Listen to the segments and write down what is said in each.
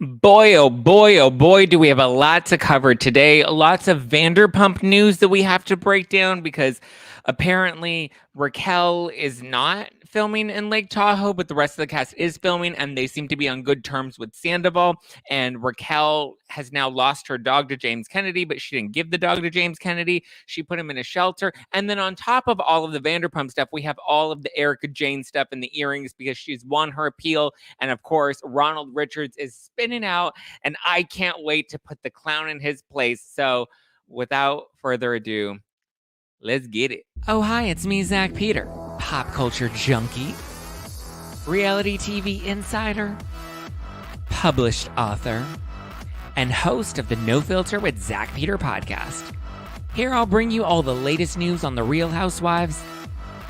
Boy, oh boy, do we have a lot to cover today. Lots of Vanderpump news that we have to break down because apparently Raquel is not filming in Lake Tahoe, but the rest of the cast is filming, and they seem to be on good terms with Sandoval. And Raquel has now lost her dog to James Kennedy, but she didn't give the dog to James Kennedy. She put him in a shelter. And then on top of all of the Vanderpump stuff, we have all of the Erika Jayne stuff and the earrings because she's won her appeal. And of course, Ronald Richards is spinning out, and I can't wait to put the clown in his place. So without further ado, let's get it. Oh, hi, it's me, Zack Peter, pop culture junkie, reality TV insider, published author, and host of the No Filter with Zack Peter podcast. Here I'll bring you all the latest news on the Real Housewives,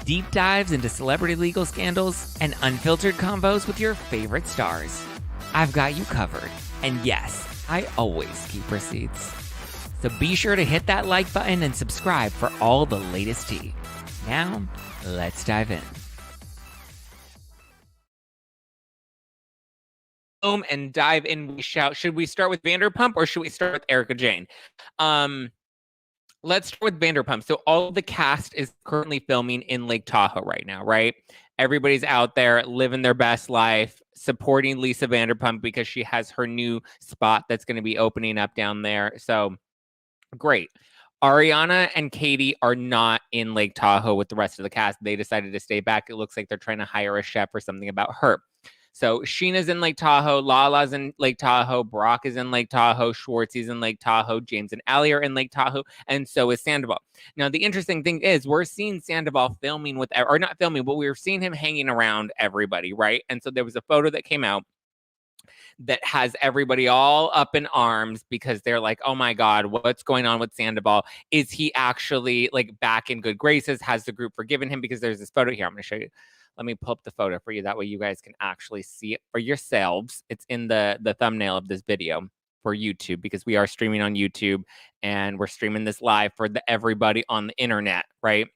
deep dives into celebrity legal scandals, and unfiltered convos with your favorite stars. I've got you covered. And yes, I always keep receipts. So be sure to hit that like button and subscribe for all the latest tea. Now, let's dive in. And dive in, we shout. Should we start with Vanderpump or should we start with Erika Jayne? Let's start with Vanderpump. So all of the cast is currently filming in Lake Tahoe right now, right? Everybody's out there living their best life, supporting Lisa Vanderpump because she has her new spot that's going to be opening up down there. So great. Ariana and Katie are not in Lake Tahoe with the rest of the cast. They decided to stay back. It looks like they're trying to hire a chef or something about her. So Sheena's in Lake Tahoe, Lala's in Lake Tahoe, Brock is in Lake Tahoe, Schwartzy's in Lake Tahoe, James and Allie are in Lake Tahoe, and so is Sandoval. Now, the interesting thing is we're seeing Sandoval filming with, or not filming, but we were seeing him hanging around everybody, right? And so there was a photo that came out that has everybody all up in arms because they're like, oh my God, what's going on with Sandoval? Is he actually like back in good graces? Has the group forgiven him? Because there's this photo here. I'm going to show you. Let me pull up the photo for you. That way you guys can actually see it for yourselves. It's in the thumbnail of this video for YouTube because we are streaming on YouTube and we're streaming this live for everybody on the internet, right?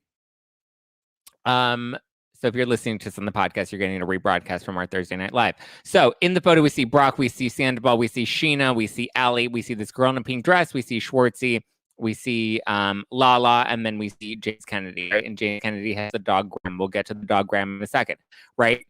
So if you're listening to this on the podcast, you're getting a rebroadcast from our Thursday Night Live. So in the photo, we see Brock, we see Sandoval, we see Sheena, we see Allie, we see this girl in a pink dress, we see Schwartzy, we see Lala, and then we see James Kennedy, right? And James Kennedy has the dog Graham. We'll get to the dog Graham in a second, right?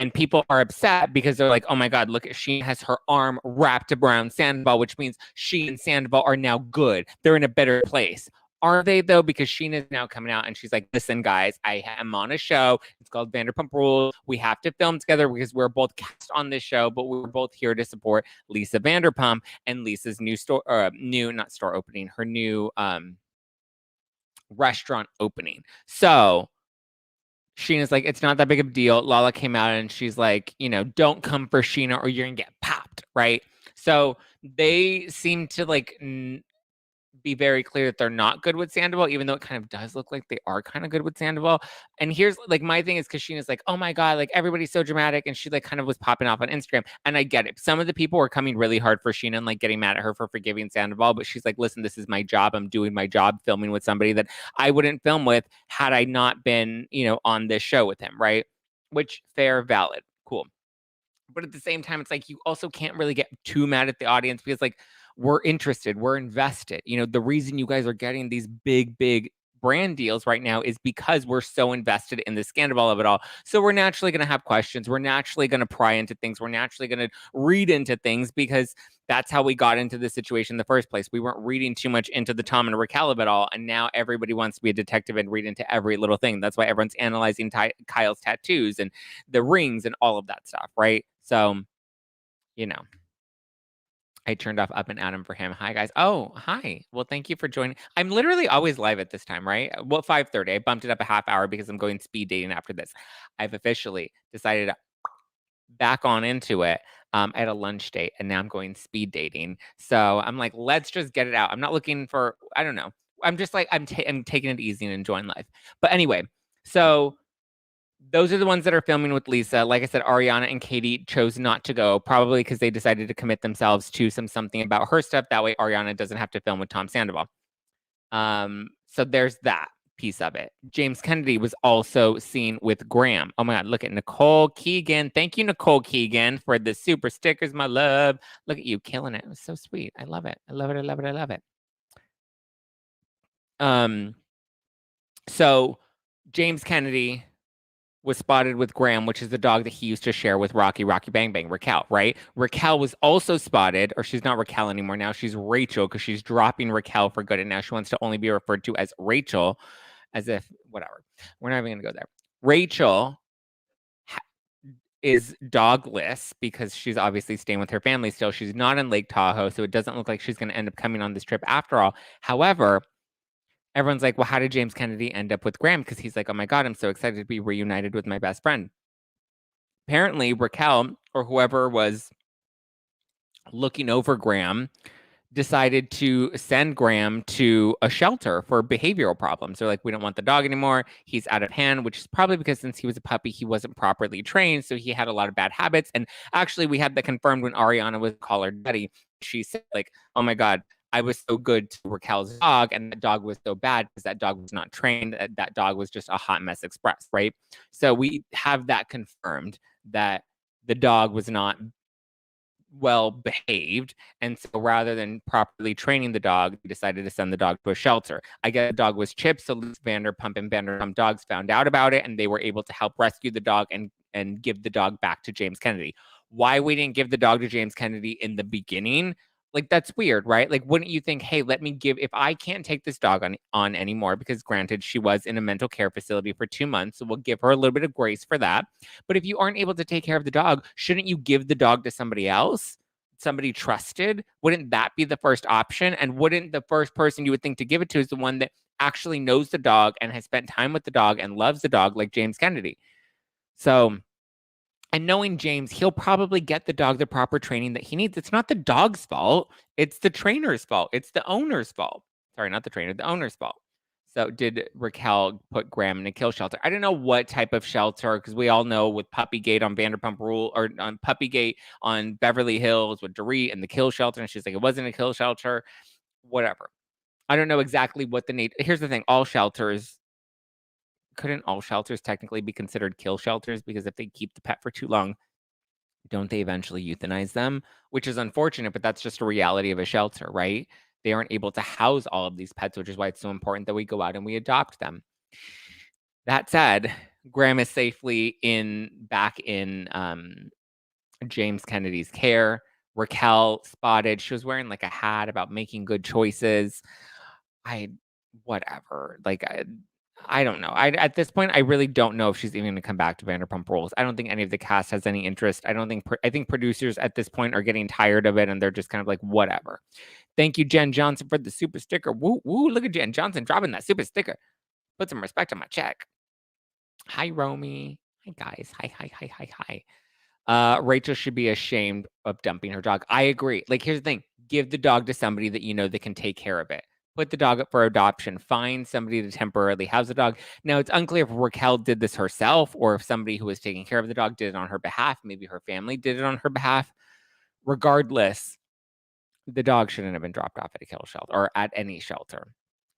And people are upset because they're like, oh my God, look, she has her arm wrapped around Sandoval, which means she and Sandoval are now good. They're in a better place. Are they, though? Because Sheena's now coming out and she's like, listen, guys, I am on a show. It's called Vanderpump Rules. We have to film together because we're both cast on this show, but we're both here to support Lisa Vanderpump and Lisa's new store, not store opening, her new restaurant opening. So Sheena's like, it's not that big of a deal. Lala came out and she's like, don't come for Sheena or you're going to get popped, right? So they seem to like be very clear that they're not good with Sandoval, even though it kind of does look like they are kind of good with Sandoval. And here's like my thing is because Sheena's like, oh my God, like everybody's so dramatic. And she like kind of was popping off on Instagram. And I get it. Some of the people were coming really hard for Sheena and like getting mad at her for forgiving Sandoval. But she's like, listen, this is my job. I'm doing my job filming with somebody that I wouldn't film with had I not been, on this show with him. Right. Which fair, valid, cool. But at the same time, it's like you also can't really get too mad at the audience because like, we're interested, we're invested. The reason you guys are getting these big brand deals right now is because we're so invested in the scandal of it all. So we're naturally going to have questions. We're naturally going to pry into things. We're naturally going to read into things because that's how we got into this situation in the first place. We weren't reading too much into the Tom and Raquel of it all. And now everybody wants to be a detective and read into every little thing. That's why everyone's analyzing Kyle's tattoos and the rings and all of that stuff, right? So, I turned off Up and Adam for him. Hi, guys. Oh, hi. Well, thank you for joining. I'm literally always live at this time, right? Well, 5:30. I bumped it up a half hour because I'm going speed dating after this. I've officially decided to back on into it at a lunch date, and now I'm going speed dating. So I'm like, let's just get it out. I'm not looking for, I don't know. I'm just like, I'm taking it easy and enjoying life. But anyway, so those are the ones that are filming with Lisa. Like I said, Ariana and Katie chose not to go, probably because they decided to commit themselves to something about her stuff. That way Ariana doesn't have to film with Tom Sandoval. So there's that. piece of it. James Kennedy was also seen with Graham. Oh my God, look at Nicole Keegan. Thank you, Nicole Keegan, for the super stickers, my love. Look at you killing it. It was so sweet. I love it. I love it. I love it. I love it. So James Kennedy was spotted with Graham, which is the dog that he used to share with Rocky Bang Bang, Raquel, right? Raquel was also spotted, or she's not Raquel anymore. Now she's Rachel because she's dropping Raquel for good. And now she wants to only be referred to as Rachel, as if, whatever. We're not even going to go there. Rachel is dogless because she's obviously staying with her family still. She's not in Lake Tahoe, so it doesn't look like she's going to end up coming on this trip after all. However, everyone's like, well, how did James Kennedy end up with Graham? Because he's like, oh my God, I'm so excited to be reunited with my best friend. Apparently, Raquel or whoever was looking over Graham decided to send Graham to a shelter for behavioral problems. They're like, we don't want the dog anymore. He's out of hand, which is probably because since he was a puppy, he wasn't properly trained. So he had a lot of bad habits. And actually, we had that confirmed when Ariana was called her daddy. She said, like, oh my God, I was so good to Raquel's dog, and that dog was so bad because that dog was not trained. That dog was just a hot mess express, right? So we have that confirmed that the dog was not well behaved, and so rather than properly training the dog, they decided to send the dog to a shelter. I guess the dog was chipped, so Vanderpump and Vanderpump Dogs found out about it, and they were able to help rescue the dog and give the dog back to James Kennedy. Why we didn't give the dog to James Kennedy in the beginning? Like, that's weird, right? Like, wouldn't you think, hey, let me give, if I can't take this dog on anymore, because granted, she was in a mental care facility for 2 months, so we'll give her a little bit of grace for that. But if you aren't able to take care of the dog, shouldn't you give the dog to somebody else? Somebody trusted? Wouldn't that be the first option? And wouldn't the first person you would think to give it to is the one that actually knows the dog and has spent time with the dog and loves the dog, like James Kennedy? So, and knowing James, he'll probably get the dog the proper training that he needs. It's not the dog's fault. It's the trainer's fault. It's the owner's fault. Sorry, not the trainer, the owner's fault. So did Raquel put Graham in a kill shelter? I don't know what type of shelter, because we all know with Puppygate on Vanderpump Rule, or on Puppygate on Beverly Hills with Dorit and the kill shelter, and she's like, it wasn't a kill shelter, whatever. I don't know exactly what the need. Here's the thing, couldn't all shelters technically be considered kill shelters? Because if they keep the pet for too long, don't they eventually euthanize them? Which is unfortunate, but that's just a reality of a shelter, right? They aren't able to house all of these pets, which is why it's so important that we go out and we adopt them. That said, Graham is safely back in James Kennedy's care. Raquel spotted. She was wearing like a hat about making good choices. Whatever. Like, I don't know. At this point, I really don't know if she's even going to come back to Vanderpump Rules. I don't think any of the cast has any interest. I think producers at this point are getting tired of it, and they're just kind of like, whatever. Thank you, Jen Johnson, for the super sticker. Woo, woo, look at Jen Johnson dropping that super sticker. Put some respect on my check. Hi, Romy. Hi, guys. Hi. Rachel should be ashamed of dumping her dog. I agree. Like, here's the thing. Give the dog to somebody that you know that can take care of it. Put the dog up for adoption. Find somebody to temporarily house the dog. Now, it's unclear if Raquel did this herself or if somebody who was taking care of the dog did it on her behalf. Maybe her family did it on her behalf. Regardless, the dog shouldn't have been dropped off at a kill shelter or at any shelter.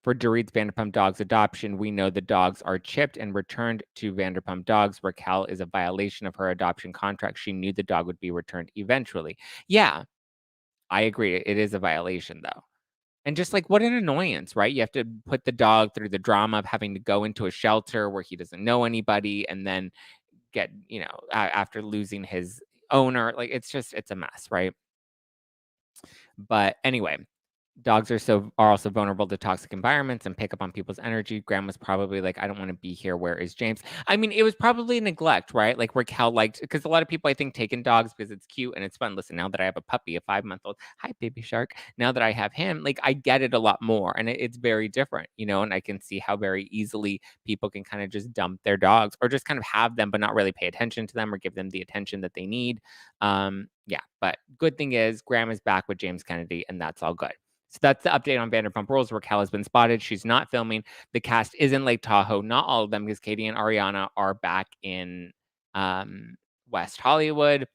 For Dorit's Vanderpump Dogs adoption, we know the dogs are chipped and returned to Vanderpump Dogs. Raquel is a violation of her adoption contract. She knew the dog would be returned eventually. Yeah, I agree. It is a violation, though. And just like, what an annoyance, right? You have to put the dog through the drama of having to go into a shelter where he doesn't know anybody and then get, after losing his owner. Like, it's a mess, right? But anyway, dogs are also vulnerable to toxic environments and pick up on people's energy. Graham was probably like, I don't want to be here. Where is James? I mean, it was probably neglect, right? Like Raquel liked, because a lot of people, I think, taking dogs because it's cute and it's fun. Listen, now that I have a puppy, a 5-month-old, hi, baby shark. Now that I have him, like, I get it a lot more, and it's very different, and I can see how very easily people can kind of just dump their dogs or just kind of have them, but not really pay attention to them or give them the attention that they need. Yeah, but good thing is Graham is back with James Kennedy, and that's all good. So that's the update on Vanderpump Rules. Raquel has been spotted. She's not filming. The cast is in Lake Tahoe. Not all of them, because Katie and Ariana are back in West Hollywood.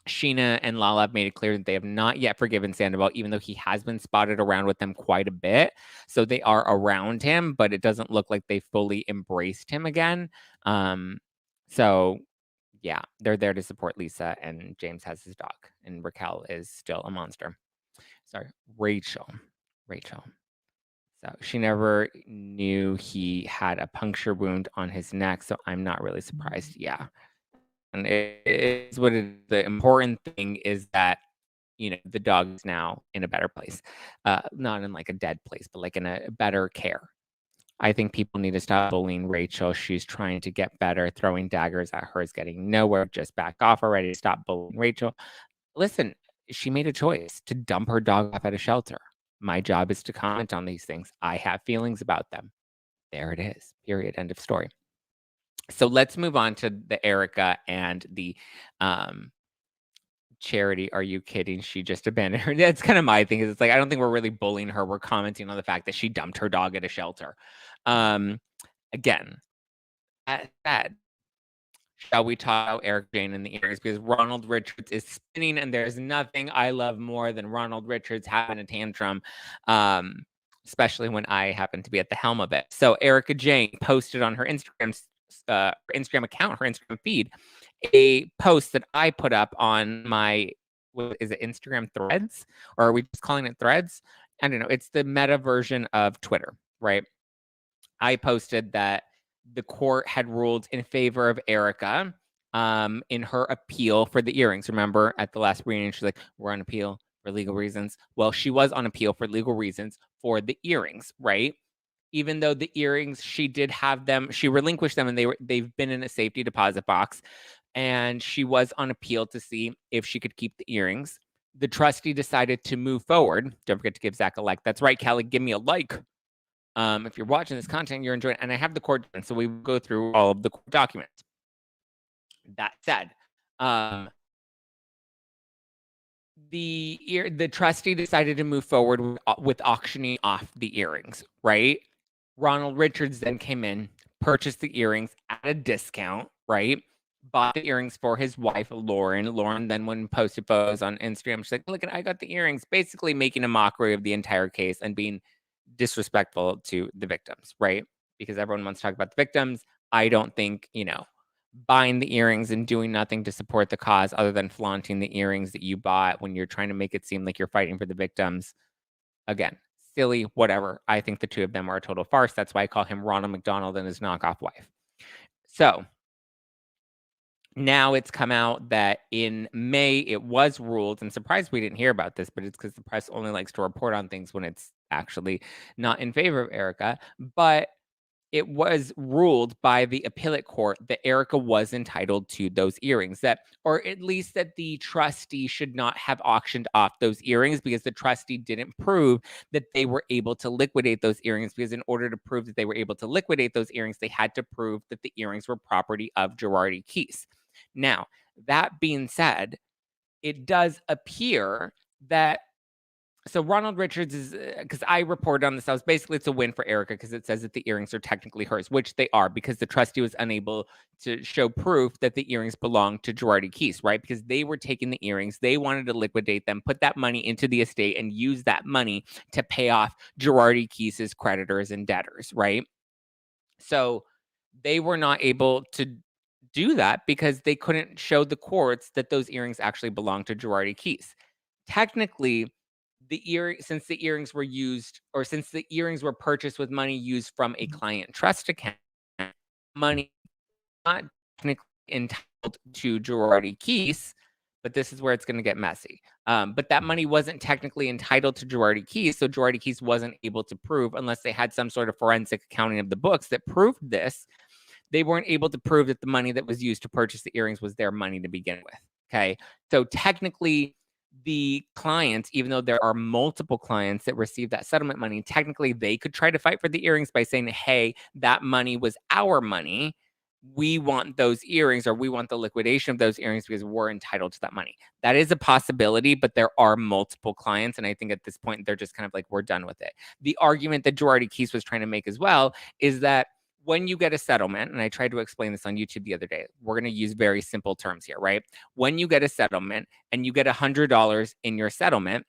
Sheena and Lala have made it clear that they have not yet forgiven Sandoval, even though he has been spotted around with them quite a bit. So they are around him, but it doesn't look like they fully embraced him again. So yeah, they're there to support Lisa, and James has his dog, and Raquel is still a monster. Sorry, Rachel. So she never knew he had a puncture wound on his neck, so I'm not really surprised. Yeah. And it is what it is. The important thing is that, the dog is now in a better place. Not in like a dead place, but like in a better care. I think people need to stop bullying Rachel. She's trying to get better. Throwing daggers at her is getting nowhere. Just back off already. Stop bullying Rachel. Listen, she made a choice to dump her dog off at a shelter. My job is to comment on these things. I have feelings about them. There it is. Period. End of story. So let's move on to the Erika and the Charity. Are you kidding? She just abandoned her. That's kind of my thing. Is it's like I don't think we're really bullying her. We're commenting on the fact that she dumped her dog at a shelter. Again, that said, shall we talk about Erika Jayne and the earrings? Because Ronald Richards is spinning, and there's nothing I love more than Ronald Richards having a tantrum, especially when I happen to be at the helm of it. So Erika Jayne posted on her Instagram account, her Instagram feed, a post that I put up on my, what is it, Instagram Threads? Or are we just calling it Threads? I don't know. It's the meta version of Twitter, right? I posted that the court had ruled in favor of Erika in her appeal for the earrings. Remember at the last reading, she's like, we're on appeal for legal reasons. Well, she was on appeal for legal reasons for the earrings, right? Even though the earrings, she did have them, she relinquished them, and they've been in a safety deposit box. And she was on appeal to see if she could keep the earrings. The trustee decided to move forward. Don't forget to give Zack a like. That's right, Kelly. Give me a like. If you're watching this content, you're enjoying it. And I have the court documents, so we will go through all of the court documents. That said, the trustee decided to move forward with auctioning off the earrings, right? Ronald Richards then came in, purchased the earrings at a discount, right? Bought the earrings for his wife, Lauren. Lauren then went and posted photos on Instagram. She's like, look, I got the earrings, basically making a mockery of the entire case and being disrespectful to the victims, right? Because everyone wants to talk about the victims. I don't think, buying the earrings and doing nothing to support the cause other than flaunting the earrings that you bought when you're trying to make it seem like you're fighting for the victims. Again, silly, whatever. I think the two of them are a total farce. That's why I call him Ronald McDonald and his knockoff wife. So now it's come out that in May it was ruled, and surprised we didn't hear about this, but it's because the press only likes to report on things when it's actually not in favor of Erika. But it was ruled by the appellate court that Erika was entitled to those earrings, or at least that the trustee should not have auctioned off those earrings because the trustee didn't prove that they were able to liquidate those earrings. Because in order to prove that they were able to liquidate those earrings, they had to prove that the earrings were property of Girardi Keese. Now, that being said, it does appear that so Ronald Richards is, because I reported on this, I was basically, it's a win for Erika because it says that the earrings are technically hers, which they are, because the trustee was unable to show proof that the earrings belong to Girardi Keese, right? Because they were taking the earrings, they wanted to liquidate them, put that money into the estate, and use that money to pay off Girardi Keese's creditors and debtors, right? So they were not able to do that because they couldn't show the courts that those earrings actually belong to Girardi Keese. Technically, since the earrings were used, or since the earrings were purchased with money used from a client trust account, money not technically entitled to Girardi Keese, but this is where it's going to get messy. But that money wasn't technically entitled to Girardi Keese, so Girardi Keese wasn't able to prove, unless they had some sort of forensic accounting of the books that proved this, they weren't able to prove that the money that was used to purchase the earrings was their money to begin with. Okay. So technically, the clients, even though there are multiple clients that receive that settlement money, technically they could try to fight for the earrings by saying, hey, that money was our money. We want those earrings, or we want the liquidation of those earrings because we're entitled to that money. That is a possibility, but there are multiple clients. And I think at this point, they're just kind of like, we're done with it. The argument that Girardi Keese was trying to make as well is that when you get a settlement, and I tried to explain this on YouTube the other day, we're going to use very simple terms here, right? When you get a settlement and you get $100 in your settlement,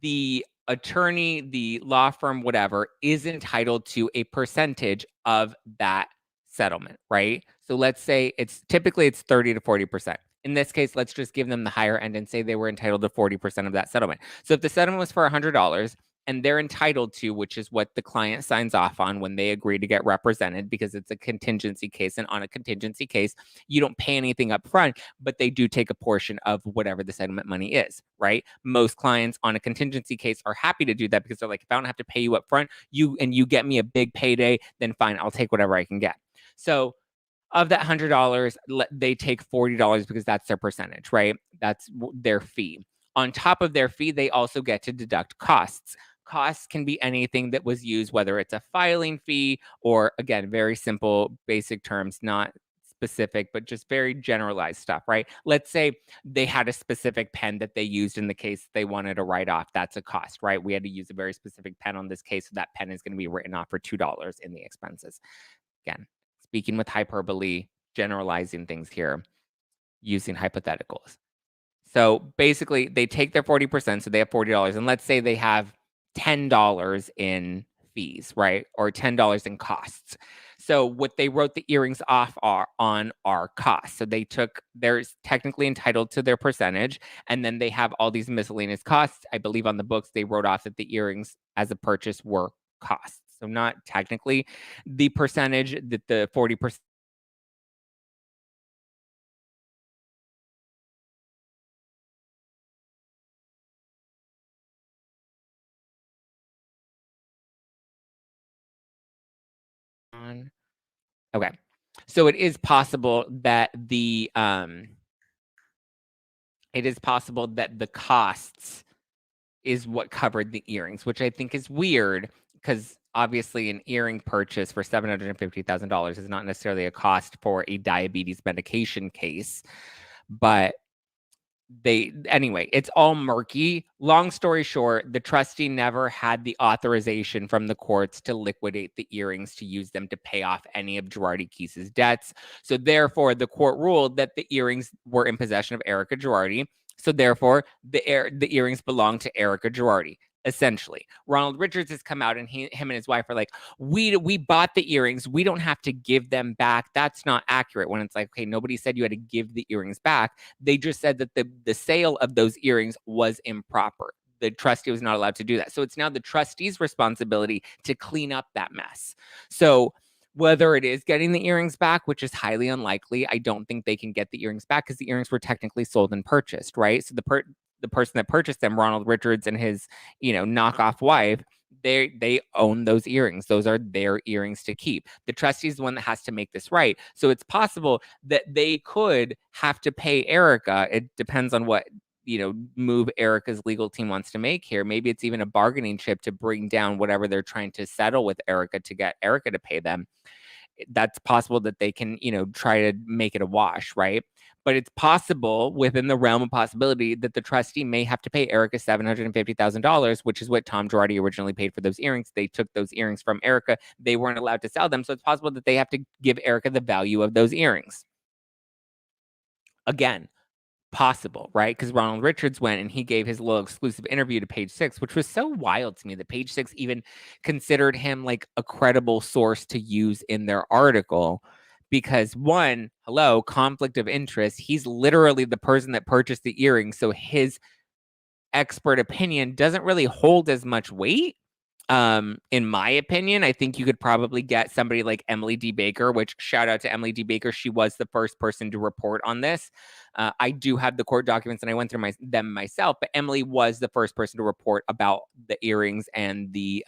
the attorney, the law firm, whatever, is entitled to a percentage of that settlement, right? So let's say it's 30 to 40%. In this case, let's just give them the higher end and say they were entitled to 40% of that settlement. So if the settlement was for $100 and they're entitled to, which is what the client signs off on when they agree to get represented, because it's a contingency case, and on a contingency case, you don't pay anything up front, but they do take a portion of whatever the settlement money is, right? Most clients on a contingency case are happy to do that because they're like, if I don't have to pay you up front, you get me a big payday, then fine, I'll take whatever I can get. So of that $100, they take $40 because that's their percentage, right? That's their fee. On top of their fee, they also get to deduct costs. Costs can be anything that was used, whether it's a filing fee or, again, very simple, basic terms, not specific, but just very generalized stuff, right? Let's say they had a specific pen that they used in the case they wanted to write off. That's a cost, right? We had to use a very specific pen on this case, so that pen is going to be written off for $2 in the expenses. Again, speaking with hyperbole, generalizing things here, using hypotheticals. So basically, they take their 40%, so they have $40, and let's say they have $10 in fees, right? Or $10 in costs. So what they wrote the earrings off on are costs. So they're technically entitled to their percentage, and then they have all these miscellaneous costs. I believe on the books they wrote off that the earrings as a purchase were costs. So not technically the percentage that the 40%. Okay. So it is possible that the costs is what covered the earrings, which I think is weird because obviously an earring purchase for $750,000 is not necessarily a cost for a diabetes medication case, but anyway, it's all murky. Long story short, the trustee never had the authorization from the courts to liquidate the earrings to use them to pay off any of Girardi Keese's debts. So therefore, the court ruled that the earrings were in possession of Erika Girardi. So therefore, the earrings belong to Erika Girardi. Essentially, Ronald Richards has come out and him and his wife are like, we bought the earrings. We don't have to give them back. That's not accurate. When it's like, okay, nobody said you had to give the earrings back. They just said that the sale of those earrings was improper. The trustee was not allowed to do that. So it's now the trustee's responsibility to clean up that mess. So whether it is getting the earrings back, which is highly unlikely, I don't think they can get the earrings back because the earrings were technically sold and purchased, right? So the person that purchased them, Ronald Richards and his, knockoff wife, they own those earrings. Those are their earrings to keep. The trustee is the one that has to make this right. So it's possible that they could have to pay Erika. It depends on what move Erika's legal team wants to make here. Maybe it's even a bargaining chip to bring down whatever they're trying to settle with Erika to get Erika to pay them. That's possible that they can, try to make it a wash, right? But it's possible within the realm of possibility that the trustee may have to pay Erika $750,000, which is what Tom Girardi originally paid for those earrings. They took those earrings from Erika. They weren't allowed to sell them. So it's possible that they have to give Erika the value of those earrings. Again, possible, right? Because Ronald Richards went and he gave his little exclusive interview to Page Six, which was so wild to me that Page Six even considered him like a credible source to use in their article. Because one, hello, conflict of interest. He's literally the person that purchased the earrings. So his expert opinion doesn't really hold as much weight. In my opinion, I think you could probably get somebody like Emily D. Baker, which shout out to Emily D. Baker. She was the first person to report on this. I do have the court documents and I went through them myself, but Emily was the first person to report about the earrings and the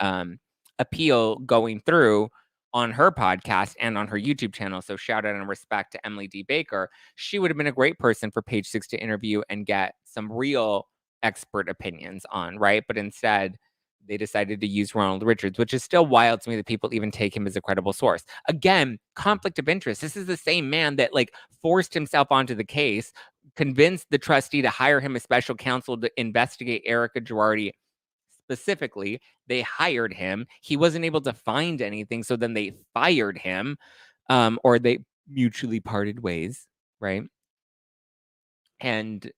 appeal going through on her podcast and on her YouTube channel. So shout out and respect to Emily D. Baker. She would have been a great person for Page Six to interview and get some real expert opinions on, right? But instead, they decided to use Ronald Richards, which is still wild to me that people even take him as a credible source. Again, conflict of interest. This is the same man that forced himself onto the case, convinced the trustee to hire him as special counsel to investigate Erika Girardi specifically. They hired him. He wasn't able to find anything, so then they fired him, or they mutually parted ways, right? And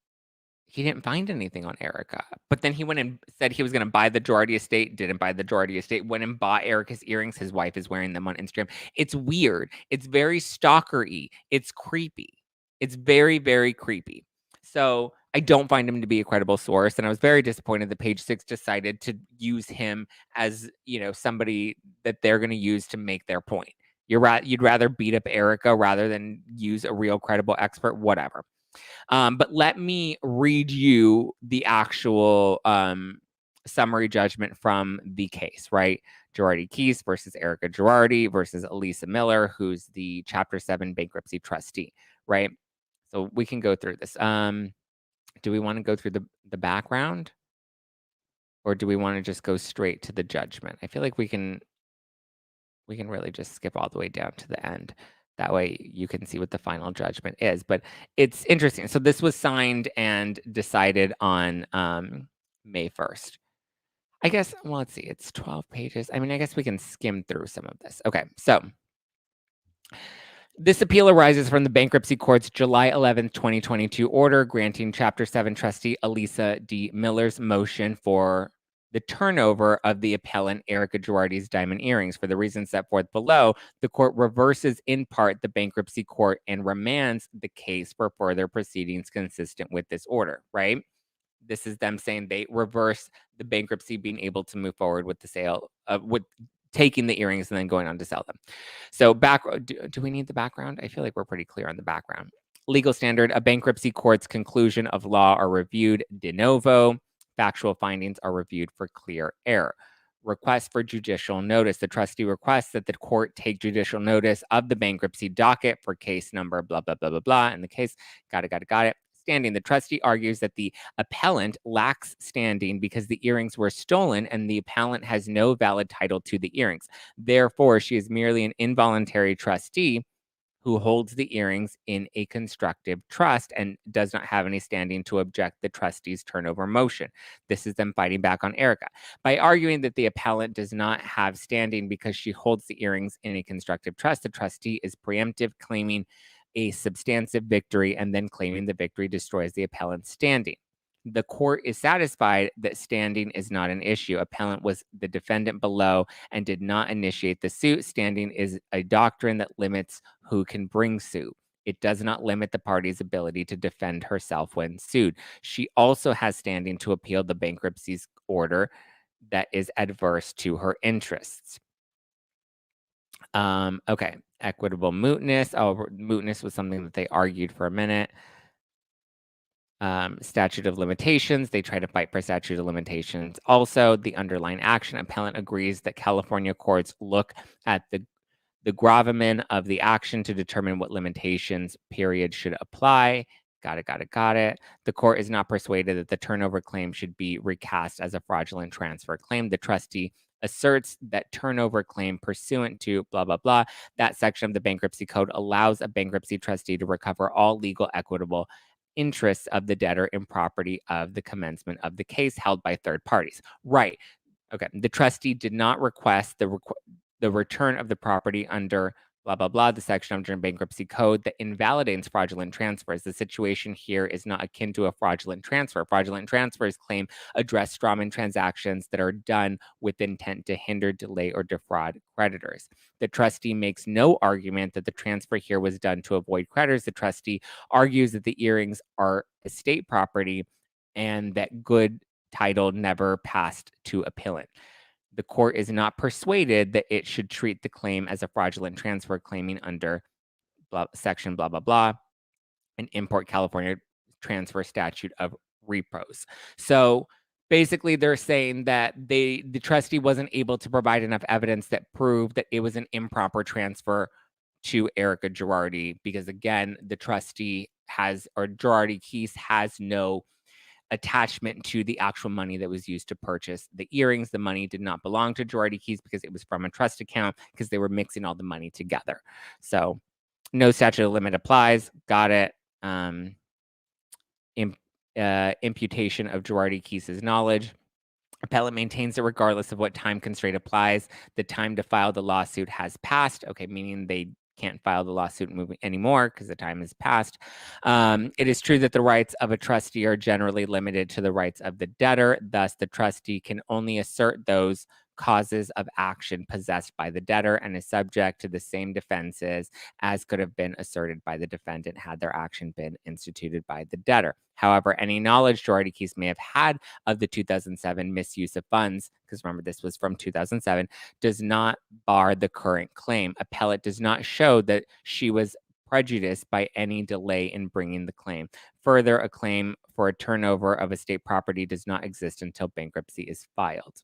he didn't find anything on Erika. But then he went and said he was going to buy the Girardi estate, didn't buy the Girardi estate, went and bought Erika's earrings. His wife is wearing them on Instagram. It's weird. It's very stalker-y. It's creepy. It's very, very creepy. So I don't find him to be a credible source. And I was very disappointed that Page Six decided to use him as, somebody that they're going to use to make their point. You'd rather beat up Erika rather than use a real credible expert, whatever. But let me read you the actual summary judgment from the case, right? Girardi Keese versus Erika Girardi versus Elisa Miller, who's the Chapter 7 bankruptcy trustee, right? So we can go through this. Do we want to go through the background? Or do we want to just go straight to the judgment? I feel like we can really just skip all the way down to the end. That way you can see what the final judgment is. But it's interesting. So this was signed and decided on May 1st. I guess, well, let's see. It's 12 pages. I mean, I guess we can skim through some of this. Okay, so this appeal arises from the Bankruptcy Court's July 11th, 2022 order granting Chapter 7 trustee Elisa D. Miller's motion for the turnover of the appellant Erika Girardi's diamond earrings. For the reasons set forth below, the court reverses in part the Bankruptcy Court and remands the case for further proceedings consistent with this order, right? This is them saying they reverse the bankruptcy being able to move forward with the sale of with taking the earrings and then going on to sell them. So do we need the background? I feel like we're pretty clear on the background. Legal standard, a bankruptcy court's conclusion of law are reviewed de novo. Factual findings are reviewed for clear error. Request for judicial notice. The trustee requests that the court take judicial notice of the bankruptcy docket for case number blah, blah, blah, blah, blah. In the case, got it. Standing, the trustee argues that the appellant lacks standing because the earrings were stolen and the appellant has no valid title to the earrings. Therefore, she is merely an involuntary trustee who holds the earrings in a constructive trust and does not have any standing to object the trustee's turnover motion. This is them fighting back on Erika. By arguing that the appellant does not have standing because she holds the earrings in a constructive trust, the trustee is preemptive, claiming a substantive victory and then claiming the victory destroys the appellant's standing. The court is satisfied that standing is not an issue. Appellant was the defendant below and did not initiate the suit. Standing is a doctrine that limits who can bring suit. It does not limit the party's ability to defend herself when sued. She also has standing to appeal the bankruptcy's order that is adverse to her interests. Okay, equitable mootness. Oh, mootness was something that they argued for a minute. Statute of limitations. They try to fight for statute of limitations. Also, the underlying action. Appellant agrees that California courts look at the gravamen of the action to determine what limitations period should apply. Got it. The court is not persuaded that the turnover claim should be recast as a fraudulent transfer claim. The trustee asserts that turnover claim pursuant to blah, blah, blah. That section of the bankruptcy code allows a bankruptcy trustee to recover all legal equitable interests of the debtor in property of the commencement of the case held by third parties. Right. Okay. The trustee did not request the return of the property under blah, blah, blah, the section of the bankruptcy code that invalidates fraudulent transfers. The situation here is not akin to a fraudulent transfer. Fraudulent transfers claim address strawman transactions that are done with intent to hinder, delay, or defraud creditors. The trustee makes no argument that the transfer here was done to avoid creditors. The trustee argues that the earrings are estate property and that good title never passed to appellant. The court is not persuaded that it should treat the claim as a fraudulent transfer claiming under section blah, blah, blah, an import California transfer statute of repos. So basically they're saying that the trustee wasn't able to provide enough evidence that proved that it was an improper transfer to Erika Girardi because, again, the trustee Girardi Keese has no attachment to the actual money that was used to purchase the earrings. The money did not belong to Girardi Keese because it was from a trust account because they were mixing all the money together. So no statute of limit applies. Got it. Imputation of Girardi Keese's knowledge. Appellant maintains that regardless of what time constraint applies, the time to file the lawsuit has passed. Okay, meaning they can't file the lawsuit anymore because the time has passed. It is true that the rights of a trustee are generally limited to the rights of the debtor. Thus, the trustee can only assert those causes of action possessed by the debtor and is subject to the same defenses as could have been asserted by the defendant had their action been instituted by the debtor. However, any knowledge Girardi Keese may have had of the 2007 misuse of funds, because remember this was from 2007, does not bar the current claim. Appellate does not show that she was prejudiced by any delay in bringing the claim. Further, a claim for a turnover of estate property does not exist until bankruptcy is filed.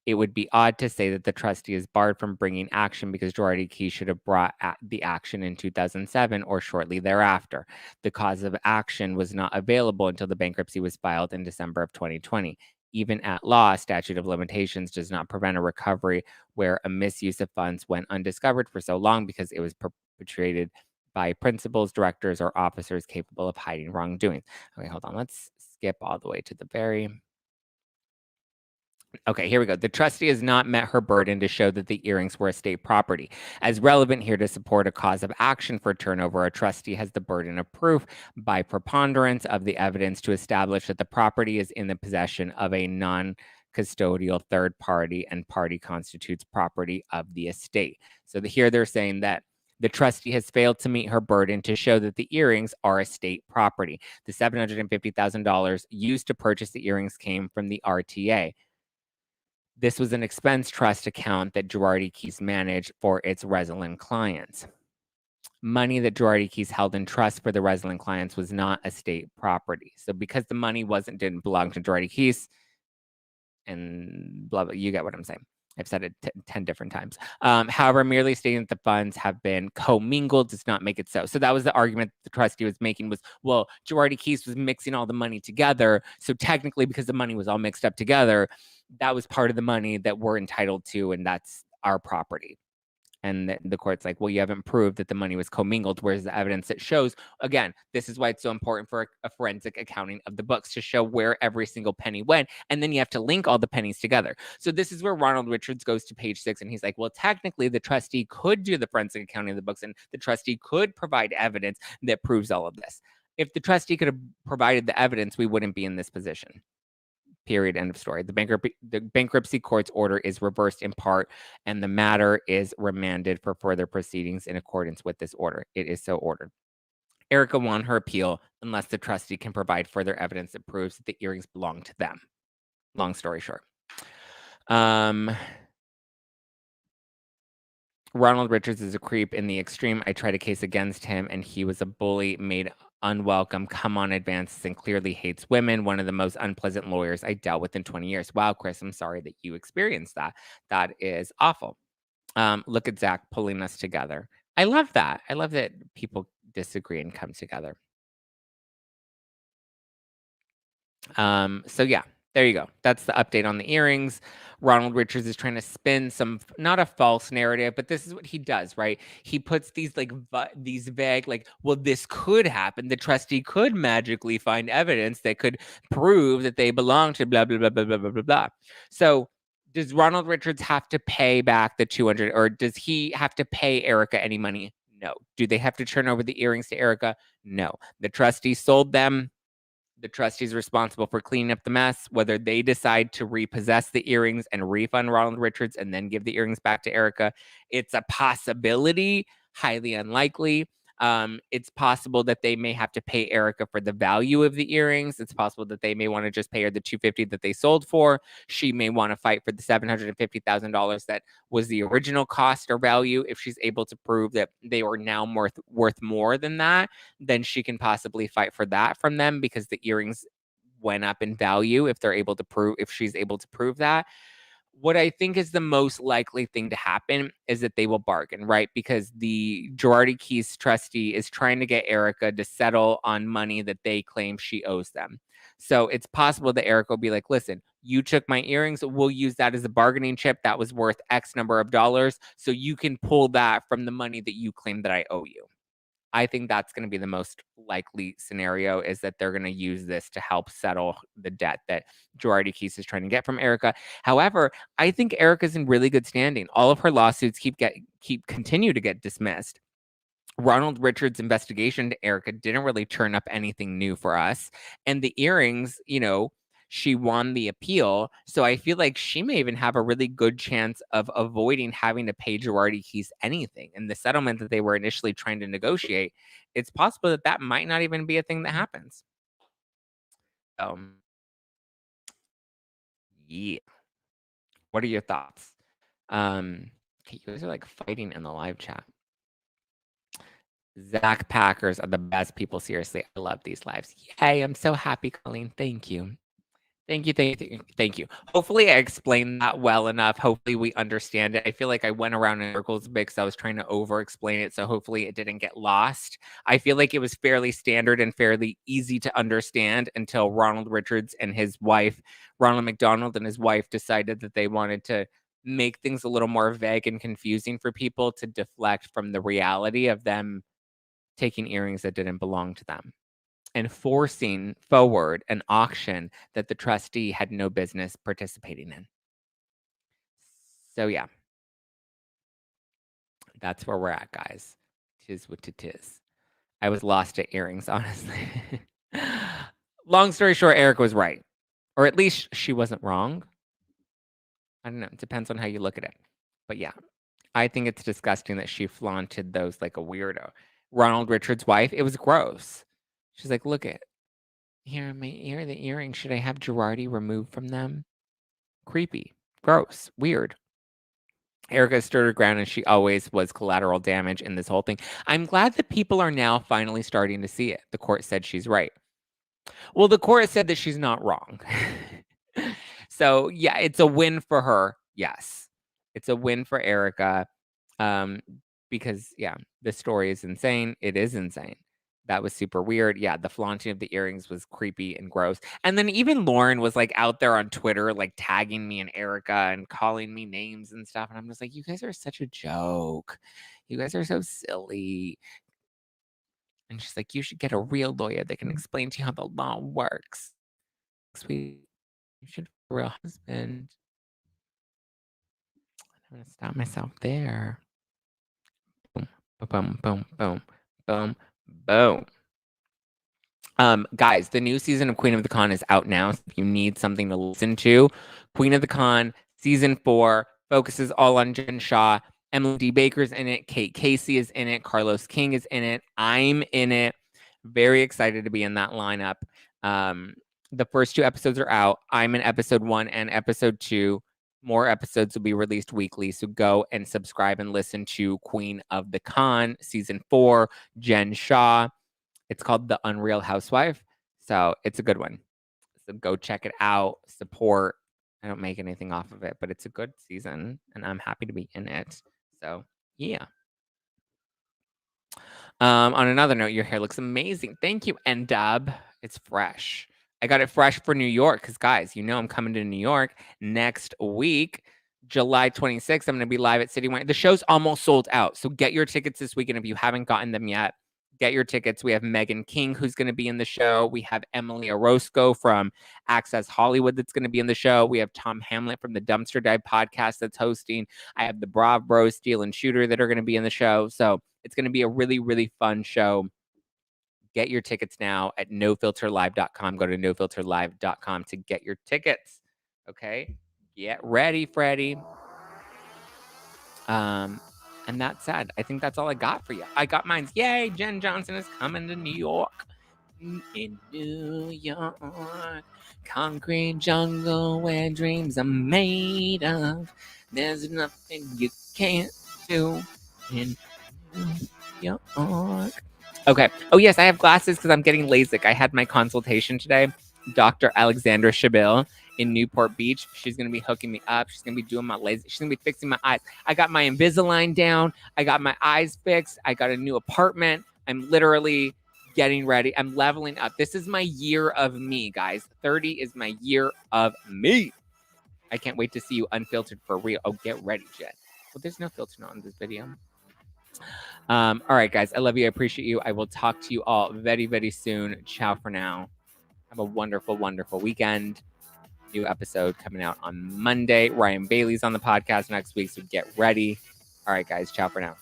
It would be odd to say that the trustee is barred from bringing action because Girardi Keese should have brought the action in 2007 or shortly thereafter. The cause of action was not available until the bankruptcy was filed in December of 2020. Even at law, statute of limitations does not prevent a recovery where a misuse of funds went undiscovered for so long because it was perpetrated by principals, directors, or officers capable of hiding wrongdoing. Okay, hold on. Let's skip all the way to the very Okay, here we go. The trustee has not met her burden to show that the earrings were estate property. As relevant here to support a cause of action for turnover, a trustee has the burden of proof by preponderance of the evidence to establish that the property is in the possession of a non-custodial third party and party constitutes property of the estate. So here they're saying that the trustee has failed to meet her burden to show that the earrings are estate property. The $750,000 used to purchase the earrings came from the RTA. This was an expense trust account that Girardi Keese managed for its Resolin clients. Money that Girardi Keese held in trust for the Resolin clients was not estate property. So because the money didn't belong to Girardi Keese, and blah, blah, you get what I'm saying. I've said it 10 different times. However, merely stating that the funds have been commingled does not make it so. So that was the argument the trustee was making was, well, Girardi Keese was mixing all the money together. So technically, because the money was all mixed up together, that was part of the money that we're entitled to, and that's our property. And the court's like, well, you haven't proved that the money was commingled. Where's the evidence that shows? Again, this is why it's so important for a forensic accounting of the books to show where every single penny went. And then you have to link all the pennies together. So this is where Ronald Richards goes to page 6. And he's like, well, technically, the trustee could do the forensic accounting of the books. And the trustee could provide evidence that proves all of this. If the trustee could have provided the evidence, we wouldn't be in this position. Period. End of story. The bankruptcy court's order is reversed in part, and the matter is remanded for further proceedings in accordance with this order. It is so ordered. Erika won her appeal unless the trustee can provide further evidence that proves that the earrings belong to them. Long story short. Ronald Richards is a creep in the extreme. I tried a case against him, and he was a bully, made unwelcome, come on advances, and clearly hates women. One of the most unpleasant lawyers I dealt with in 20 years. Wow, Chris, I'm sorry that you experienced that. That is awful. Look at Zack pulling us together. I love that. I love that people disagree and come together. So yeah, there you go. That's the update on the earrings. Ronald Richards is trying to spin not a false narrative, but this is what he does, right? He puts these these vague, well, this could happen. The trustee could magically find evidence that could prove that they belong to blah, blah, blah, blah, blah, blah, blah, blah. So does Ronald Richards have to pay back the 200, or does he have to pay Erika any money? No. Do they have to turn over the earrings to Erika? No. The trustee sold them. The trustee is responsible for cleaning up the mess. Whether they decide to repossess the earrings and refund Ronald Richards and then give the earrings back to Erika, it's a possibility, highly unlikely. It's possible that they may have to pay Erika for the value of the earrings. It's possible that they may want to just pay her the $250 that they sold for. She may want to fight for the $750,000 that was the original cost or value. If she's able to prove that they are now worth more than that, then she can possibly fight for that from them because the earrings went up in value if she's able to prove that. What I think is the most likely thing to happen is that they will bargain, right? Because the Girardi Keese trustee is trying to get Erika to settle on money that they claim she owes them. So it's possible that Erika will be like, listen, you took my earrings. We'll use that as a bargaining chip. That was worth X number of dollars. So you can pull that from the money that you claim that I owe you. I think that's going to be the most likely scenario, is that they're going to use this to help settle the debt that Girardi Keese is trying to get from Erika. However, I think Erika's in really good standing. All of her lawsuits continue to get dismissed. Ronald Richards' investigation to Erika didn't really turn up anything new for us. And the earrings, she won the appeal. So I feel like she may even have a really good chance of avoiding having to pay Girardi Keese anything. And the settlement that they were initially trying to negotiate, it's possible that that might not even be a thing that happens. Yeah. What are your thoughts? Okay, you guys are like fighting in the live chat. Zack Packers are the best people. Seriously, I love these lives. Yay, I'm so happy, Colleen. Thank you. Thank you. Hopefully I explained that well enough. Hopefully we understand it. I feel like I went around in circles because I was trying to over-explain it, so hopefully it didn't get lost. I feel like it was fairly standard and fairly easy to understand until Ronald McDonald and his wife decided that they wanted to make things a little more vague and confusing for people to deflect from the reality of them taking earrings that didn't belong to them and forcing forward an auction that the trustee had no business participating in. So yeah, that's where we're at, guys. Tis what it is. I was lost at earrings, honestly. Long story short, Erika was right. Or at least she wasn't wrong. I don't know. It depends on how you look at it. But yeah, I think it's disgusting that she flaunted those like a weirdo. Ronald Richards' wife, it was gross. She's like, look at here, my ear, the earrings. Should I have Girardi removed from them? Creepy, gross, weird. Erika stood her ground, and she always was collateral damage in this whole thing. I'm glad that people are now finally starting to see it. The court said she's right. Well, the court said that she's not wrong. So yeah, it's a win for her. Yes, it's a win for Erika, because yeah, the story is insane. It is insane. That was super weird. Yeah, the flaunting of the earrings was creepy and gross. And then even Lauren was like out there on Twitter, like tagging me and Erika and calling me names and stuff. And I'm just like, you guys are such a joke. You guys are so silly. And she's like, you should get a real lawyer that can explain to you how the law works. Sweet. You should have a real husband. I'm gonna stop myself there. Boom, boom, boom, boom, boom, boom. Guys, the new season of Queen of the Con is out now. So if you need something to listen to, Queen of the Con season 4 focuses all on Jen Shaw. Emily D. Baker's in it. Kate Casey is in it. Carlos King is in it. I'm in it. Very excited to be in that lineup. The first 2 episodes are out. I'm in episode 1 and episode 2. More episodes will be released weekly. So go and subscribe and listen to Queen of the Con season 4, Jen Shaw. It's called The Unreal Housewife. So it's a good one. So go check it out. Support. I don't make anything off of it, but it's a good season and I'm happy to be in it. So yeah. On another note, your hair looks amazing. Thank you, N-Dub. It's fresh. I got it fresh for New York because, guys, I'm coming to New York next week, July 26th. I'm going to be live at City Wine. The show's almost sold out, so get your tickets this weekend if you haven't gotten them yet. Get your tickets. We have Megan King, who's going to be in the show. We have Emily Orozco from Access Hollywood that's going to be in the show. We have Tom Hamlet from the Dumpster Dive podcast that's hosting. I have the Brav Bros, Steel and Shooter that are going to be in the show. So it's going to be a really, really fun show. Get your tickets now at nofilterlive.com. Go to nofilterlive.com to get your tickets. Okay? Get ready, Freddie. And that's sad. I think that's all I got for you. I got mine. Yay, Jen Johnson is coming to New York. In New York, concrete jungle where dreams are made of. There's nothing you can't do in New York. Okay. Oh, yes, I have glasses because I'm getting LASIK. I had my consultation today. Dr. Alexandra Shabil in Newport Beach. She's going to be hooking me up. She's going to be doing my LASIK. She's going to be fixing my eyes. I got my Invisalign down. I got my eyes fixed. I got a new apartment. I'm literally getting ready. I'm leveling up. This is my year of me, guys. 30 is my year of me. I can't wait to see you unfiltered for real. Oh, get ready, Jen. Well, there's no filter on this video. All right, guys. I love you. I appreciate you. I will talk to you all very, very soon. Ciao for now. Have a wonderful, wonderful weekend. New episode coming out on Monday. Ryan Bailey's on the podcast next week, so get ready. All right, guys. Ciao for now.